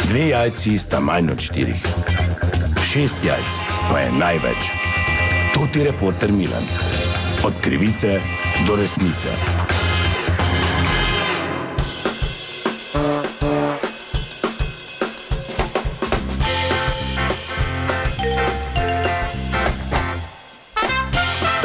2 jajci sta manj od 4. 6 jajc pa je največ. Tuti reporter Milan. Od krivice do resnice.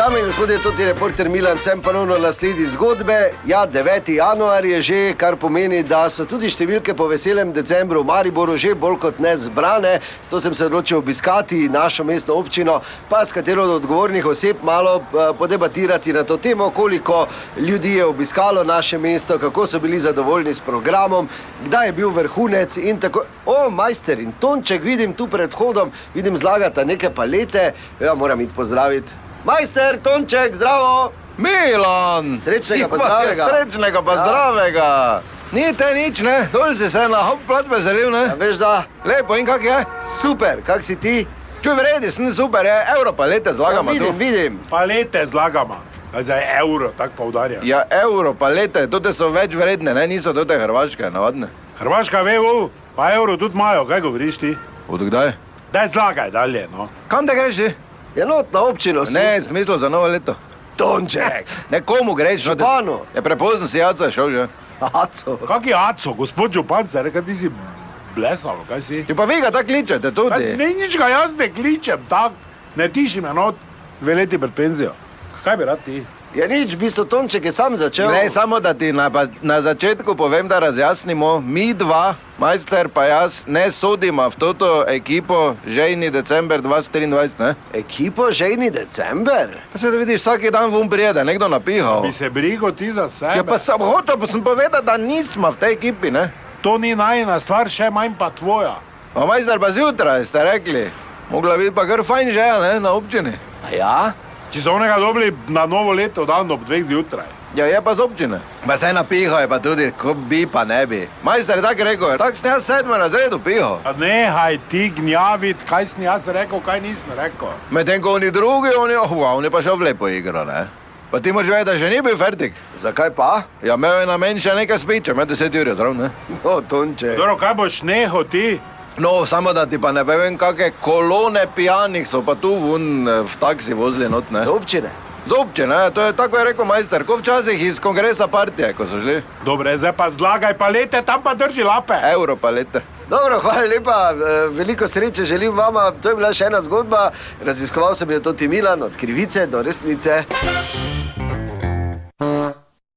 Dame in gospodje, tudi reporter Milan, sem ponovno na sledi zgodbe. Ja, 9. januar je že, kar pomeni, da so tudi številke po veselem decembru v Mariboru že bolj kot ne zbrane. Zato sem se odločil obiskati našo mestno občino, pa s katero od odgovornih oseb malo podebatirati na to temo, koliko ljudi je obiskalo naše mesto, kako so bili zadovoljni s programom, kdaj je bil vrhunec in tako. O, majster in Tonček, vidim tu pred vhodom, vidim zlagata neke palete. Ja, moram iti pozdraviti. Majster, Tonček, zdravo! Milan! Srečnega pa zdravega. Srečnega pa zdravega. Ni te nič, ne? Dol si se na hop plat veselil, ne? Ja, veš da? Lepo, in kak je? Super, kak si ti? Čuj, vredi, sem super, je. Euro palete zlagama tu. Vidim. Palete zlagama. Zdaj euro, tako poudarjam. Ja, euro palete, tote so več vredne, ne? Niso tote hrvaške, navadne. Hrvaška VU, pa euro tudi imajo, kaj govoriš ti? Od kdaj? Daj zlagaj dalje, no. Kam te greš ti? Je not na občino. Ne, smisel za novo leto. Tonček. Ne, komu greš? Županu. Je prepozno si jaca šel že. Aco. Kak je Aco, gospod župan, se reka, ti si blesal, kaj si? Ti pa vi ga tako kličete tudi. Ne, nič ga jaz ne kličem, tak. Ne tiši me not 2 leti pred penzijo. Kaj bi rad ti? Ja nič, v bistvu Tonček je sam začel. Ne, samo da ti na začetku povem, da razjasnimo, mi dva, majster pa jaz, ne sodimo v toto ekipo žejni december 2023, ne? Ekipo žejni december? Pa se da vidiš, vsaki dan vun prije, da je nekdo napihal. Bi se brigo ti za sebe. Ja pa sem hotel, pa sem povedal, da nismo v tej ekipi, ne? To ni najina stvar, še manj pa tvoja. Pa majster pa zjutraj, ste rekli. Mogla biti pa kar fajn žeja, ne, na občini. A ja? Če so onega dobili na novo leto dan ob 2 zjutraj. Ja, je pa z občine. Pa se napihal je pa tudi, ko bi pa ne bi. Majster je tako rekel, tako sem jaz 7. razredu pihal. A nehaj ti gnjavit, kaj sem jaz rekel, kaj nisem rekel. Medtem ko oni drugi, oni pa šel v lepo igro, ne? Pa ti moraš vedeti, da že ni bil fertik. Zakaj pa? Ja, imel je na meni še nekaj spiča, med 10 ur je zdrav, ne? No, Tonček. Dobro, kaj boš nehal ti? No, samo da ti pa ne povem, kakve kolone pijanih so pa tu vun v taksi vozili not, ne? Z občine? Z občine, to je tako je rekel majster, ko včasih iz kongresa partije, ko so šli. Dobre, zdaj pa zlagaj palete, tam pa drži lape. Euro palete. Dobro, hvala lepa, veliko sreče želim vama. To je bila še ena zgodba. Raziskoval sem jo tudi Milan, od krivice do resnice.